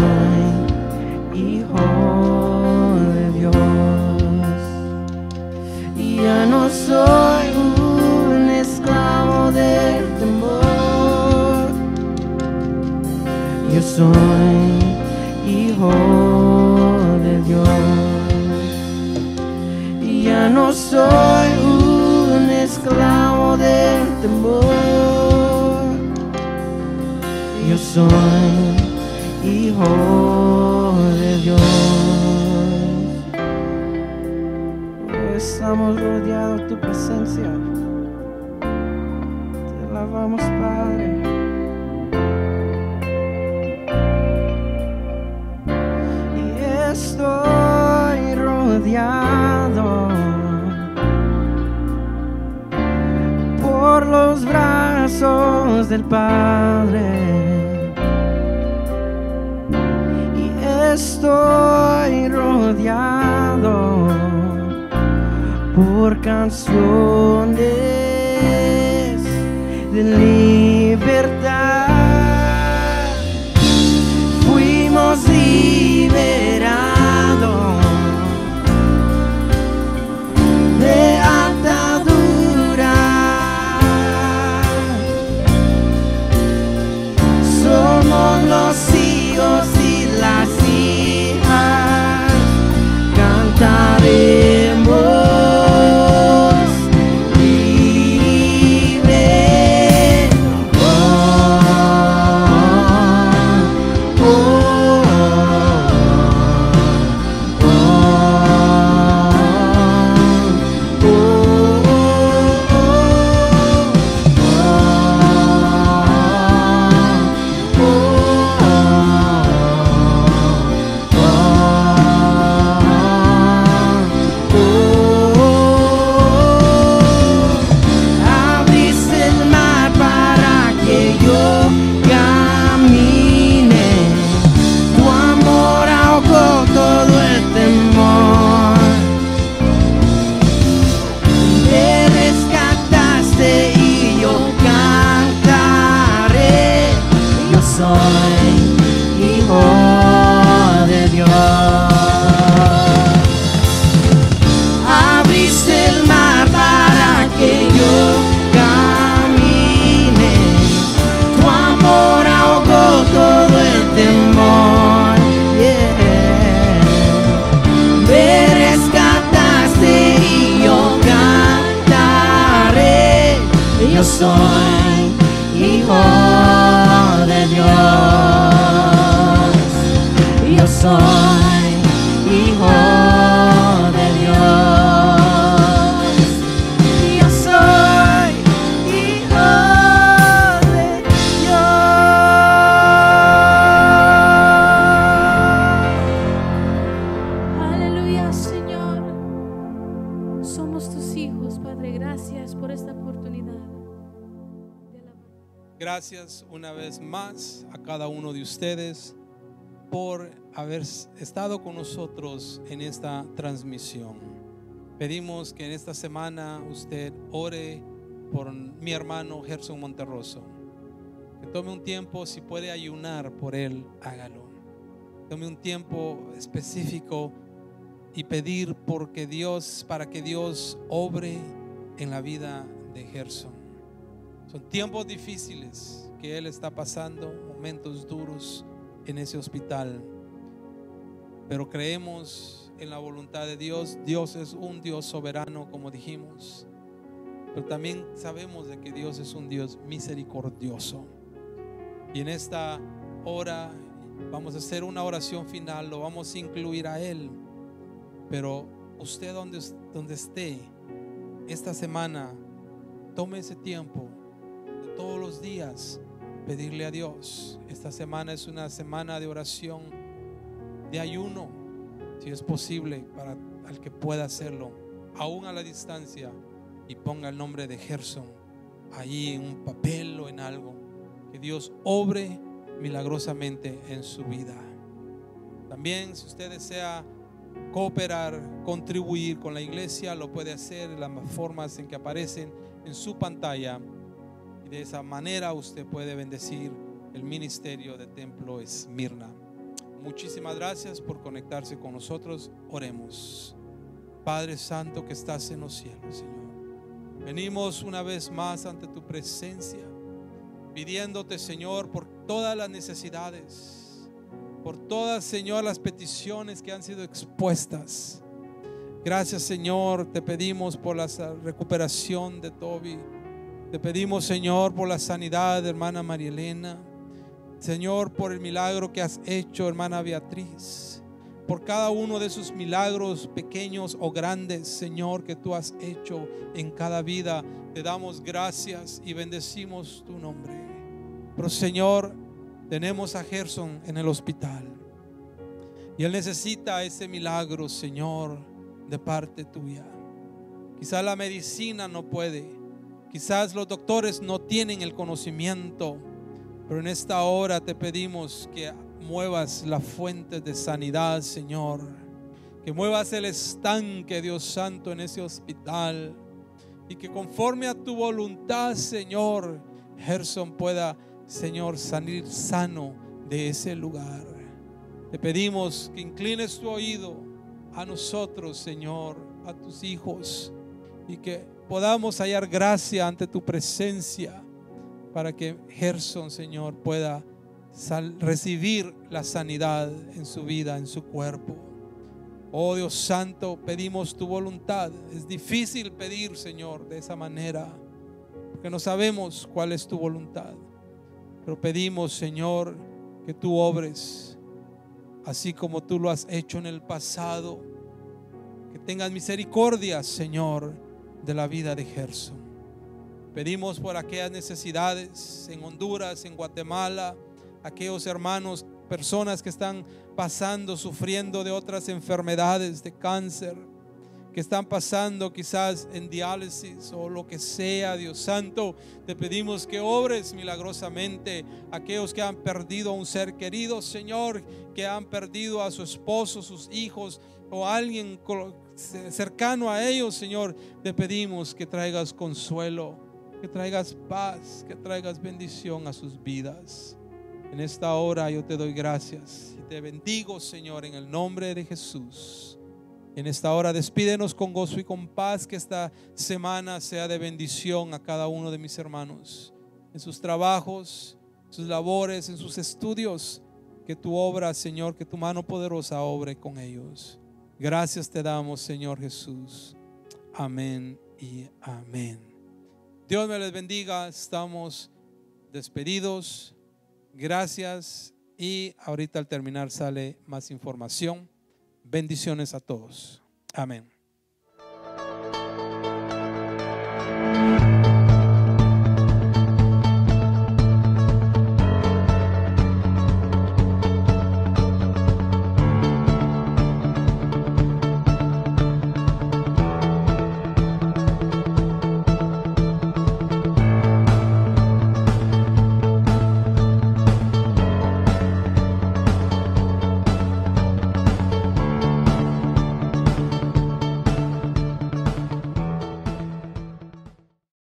hijo de Dios. Y ya no soy un esclavo del temor, yo soy hijo de Dios. Y ya no soy un esclavo del temor, yo soy hijo de Dios. Oh, estamos rodeados de tu presencia. Te alabamos, Padre. Y estoy rodeado por los brazos del Padre. Y estoy rodeado por canciones de libertad. Fuimos liberados de atadura. Somos los hijos y las hijas, cantaremos. Oh, soy hijo de Dios. Yo soy hijo de Dios. Yo soy hijo de Dios. Aleluya, Señor. Somos tus hijos, Padre. Gracias por esta oportunidad. Gracias una vez más a cada uno de ustedes por haber estado con nosotros en esta transmisión. Pedimos que en esta semana usted ore por mi hermano Gerson Monterroso. Que tome un tiempo, si puede ayunar por él, hágalo. Tome un tiempo específico y pedir para que Dios obre en la vida de Gerson. Son tiempos difíciles que él está pasando, momentos duros en ese hospital, pero creemos en la voluntad de Dios. Dios es un Dios soberano, como dijimos, pero también sabemos de que Dios es un Dios misericordioso. Y en esta hora vamos a hacer una oración final, lo vamos a incluir a él, pero usted donde esté esta semana, tome ese tiempo de todos los días pedirle a Dios. Esta semana es una semana de oración, de ayuno, si es posible, para al que pueda hacerlo, aún a la distancia, y ponga el nombre de Gerson ahí en un papel o en algo. Que Dios obre milagrosamente en su vida. También, si usted desea cooperar, contribuir con la iglesia, lo puede hacer de las formas en que aparecen en su pantalla, y de esa manera usted puede bendecir el ministerio de Templo Esmirna. Muchísimas gracias por conectarse con nosotros. Oremos. Padre Santo que estás en los cielos, Señor, venimos una vez más ante tu presencia, pidiéndote, Señor, por todas las necesidades, por todas, Señor, las peticiones que han sido expuestas. Gracias, Señor, te pedimos por la recuperación de Toby. Te pedimos, Señor, por la sanidad de hermana María Elena. Señor, por el milagro que has hecho, hermana Beatriz. Por cada uno de esos milagros, pequeños o grandes, Señor, que tú has hecho en cada vida. Te damos gracias y bendecimos tu nombre. Pero, Señor, tenemos a Gerson en el hospital y él necesita ese milagro, Señor, de parte tuya. Quizás la medicina no puede, quizás los doctores no tienen el conocimiento, pero en esta hora te pedimos que muevas la fuente de sanidad, Señor, que muevas el estanque, Dios Santo, en ese hospital, y que conforme a tu voluntad, Señor, Gerson pueda, Señor, salir sano de ese lugar. Te pedimos que inclines tu oído a nosotros, Señor, a tus hijos, y que podamos hallar gracia ante tu presencia para que Gerson, Señor, pueda recibir la sanidad en su vida, en su cuerpo. Oh Dios Santo, pedimos tu voluntad. Es difícil pedir, Señor, de esa manera, porque no sabemos cuál es tu voluntad. Pero pedimos, Señor, que tú obres así como tú lo has hecho en el pasado. Que tengas misericordia, Señor, de la vida de Gerson. Pedimos por aquellas necesidades en Honduras, en Guatemala, aquellos hermanos, personas que están pasando, sufriendo de otras enfermedades, de cáncer, que están pasando quizás en diálisis o lo que sea. Dios Santo, te pedimos que obres milagrosamente. Aquellos que han perdido a un ser querido, Señor, que han perdido a su esposo, sus hijos o a alguien cercano a ellos, Señor, te pedimos que traigas consuelo, que traigas paz, que traigas bendición a sus vidas. En esta hora yo te doy gracias y te bendigo, Señor, en el nombre de Jesús. En esta hora despídenos con gozo y con paz. Que esta semana sea de bendición a cada uno de mis hermanos, en sus trabajos, sus labores, en sus estudios. Que tu obra, Señor, que tu mano poderosa obre con ellos. Gracias te damos, Señor Jesús. Amén y amén. Dios me les bendiga. Estamos despedidos. Gracias. Y ahorita al terminar sale más información. Bendiciones a todos. Amén.